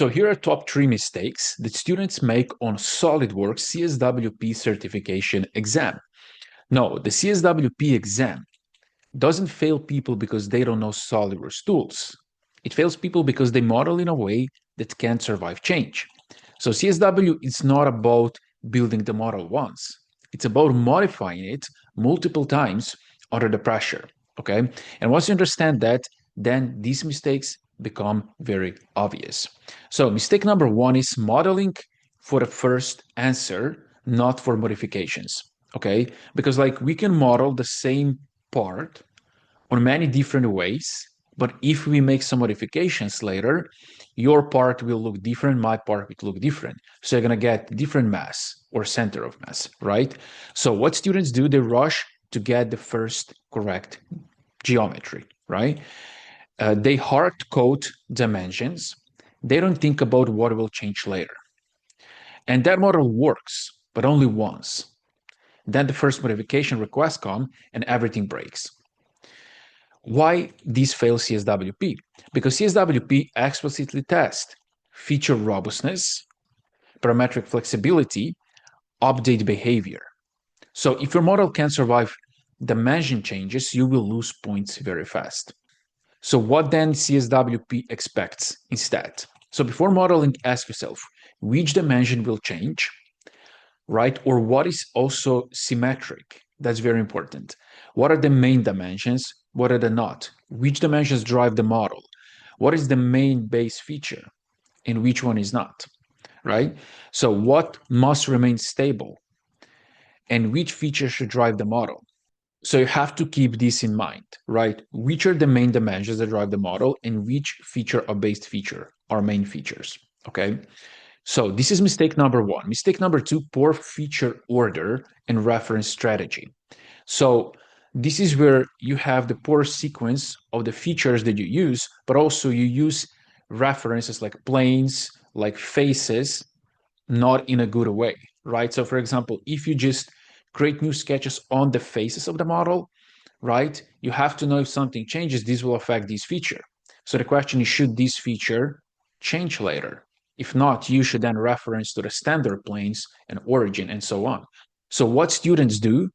So here are top 3 mistakes that students make on SolidWorks CSWP certification exam. No, the CSWP exam doesn't fail people because they don't know SolidWorks tools. It fails people because they model in a way that can't survive change. So CSW is not about building the model once. It's about modifying it multiple times under the pressure, okay? And once you understand that, then these mistakes become very obvious. So mistake number 1 is modeling for the first answer, not for modifications, okay? Because like we can model the same part on many different ways, but if we make some modifications later, your part will look different, my part will look different. So you're going to get different mass or center of mass, right? So what students do, they rush to get the first correct geometry, right? They hard code dimensions. They don't think about what will change later. And that model works, but only once. Then the first modification request come and everything breaks. Why this fails CSWP? Because CSWP explicitly tests feature robustness, parametric flexibility, update behavior. So if your model can survive dimension changes, you will lose points very fast. So what then CSWP expects instead? So before modeling, ask yourself, which dimension will change, right? Or what is also symmetric? That's very important. What are the main dimensions? What are the not? Which dimensions drive the model? What is the main base feature? And which one is not, right? So what must remain stable? And which feature should drive the model? So you have to keep this in mind, right? Which are the main dimensions that drive the model and which feature or based feature are main features, okay? So this is mistake number 1. Mistake number 2, poor feature order and reference strategy. So this is where you have the poor sequence of the features that you use, but also you use references like planes, like faces, not in a good way, right? So for example, if you just create new sketches on the faces of the model, right, you have to know if something changes, this will affect this feature. So the question is, should this feature change later? If not, you should then reference to the standard planes and origin and so on. So what students do,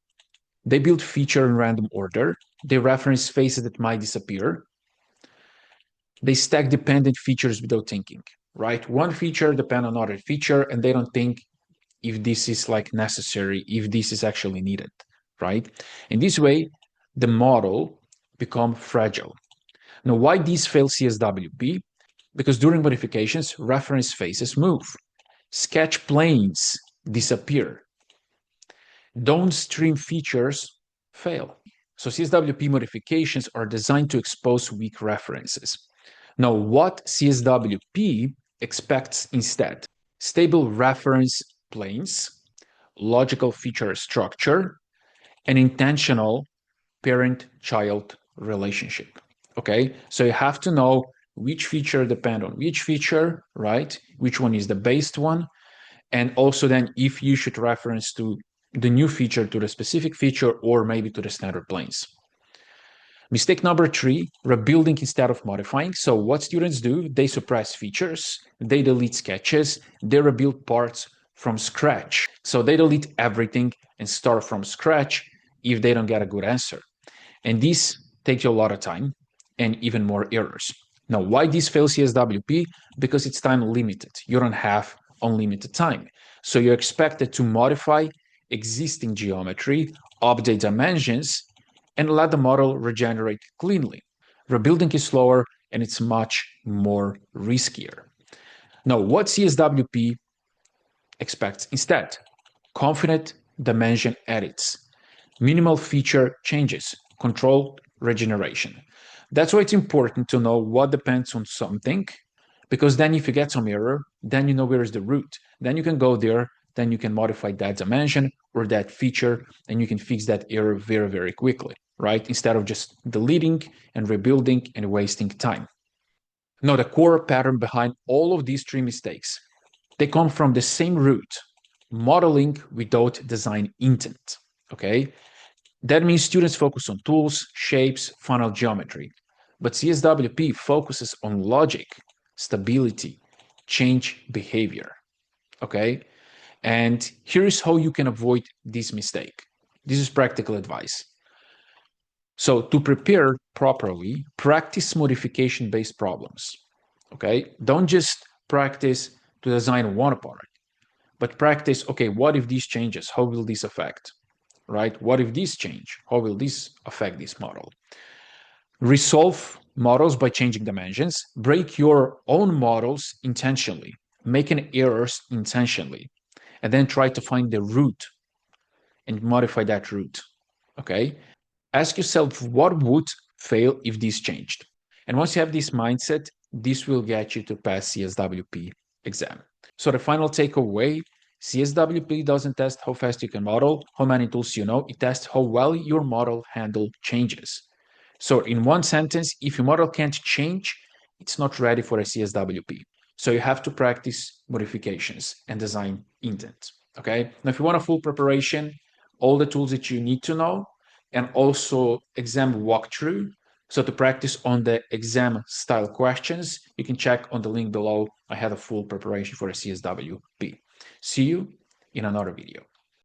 they build feature in random order, they reference faces that might disappear, they stack dependent features without thinking, right? One feature depends on another feature, and they don't think if this is like necessary, if this is actually needed, right? In this way, the model become fragile. Now, why these fail CSWP? Because during modifications, reference faces move. Sketch planes disappear. Downstream features fail. So CSWP modifications are designed to expose weak references. Now, what CSWP expects instead? Stable reference planes, logical feature structure, and intentional parent-child relationship. Okay, so you have to know which feature depend on which feature, right? Which one is the based one, and also then if you should reference to the new feature to the specific feature or maybe to the standard planes. Mistake number 3, rebuilding instead of modifying. So what students do, they suppress features, they delete sketches, they rebuild parts from scratch. So they delete everything and start from scratch if they don't get a good answer. And this takes you a lot of time and even more errors. Now, why this fails CSWP? Because it's time limited. You don't have unlimited time. So you're expected to modify existing geometry, update dimensions, and let the model regenerate cleanly. Rebuilding is slower and it's much more riskier. Now, what CSWP expects instead? Confident dimension edits, minimal feature changes, controlled regeneration. That's why it's important to know what depends on something, because then if you get some error, then you know where is the root. Then you can go there, then you can modify that dimension or that feature, and you can fix that error very, very quickly, right? Instead of just deleting and rebuilding and wasting time. Now, the core pattern behind all of these 3 mistakes, they come from the same root, modeling without design intent, okay? That means students focus on tools, shapes, final geometry, but CSWP focuses on logic, stability, change behavior. Okay? And here is how you can avoid this mistake. This is practical advice. So to prepare properly, practice modification-based problems. Okay? Don't just practice to design one part, but practice, okay, what if this changes? How will this affect? Right? What if this change? How will this affect this model? Resolve models by changing dimensions. Break your own models intentionally. Making errors intentionally. And then try to find the root and modify that root. Okay? Ask yourself what would fail if this changed. And once you have this mindset, this will get you to pass CSWP exam. So the final takeaway, CSWP doesn't test how fast you can model, how many tools you know, it tests how well your model handle changes. So in one sentence, if your model can't change, it's not ready for a CSWP. So you have to practice modifications and design intent. Okay. Now, if you want a full preparation, all the tools that you need to know, and also exam walkthrough. So to practice on the exam style questions, you can check on the link below. I had a full preparation for a CSWP. See you in another video.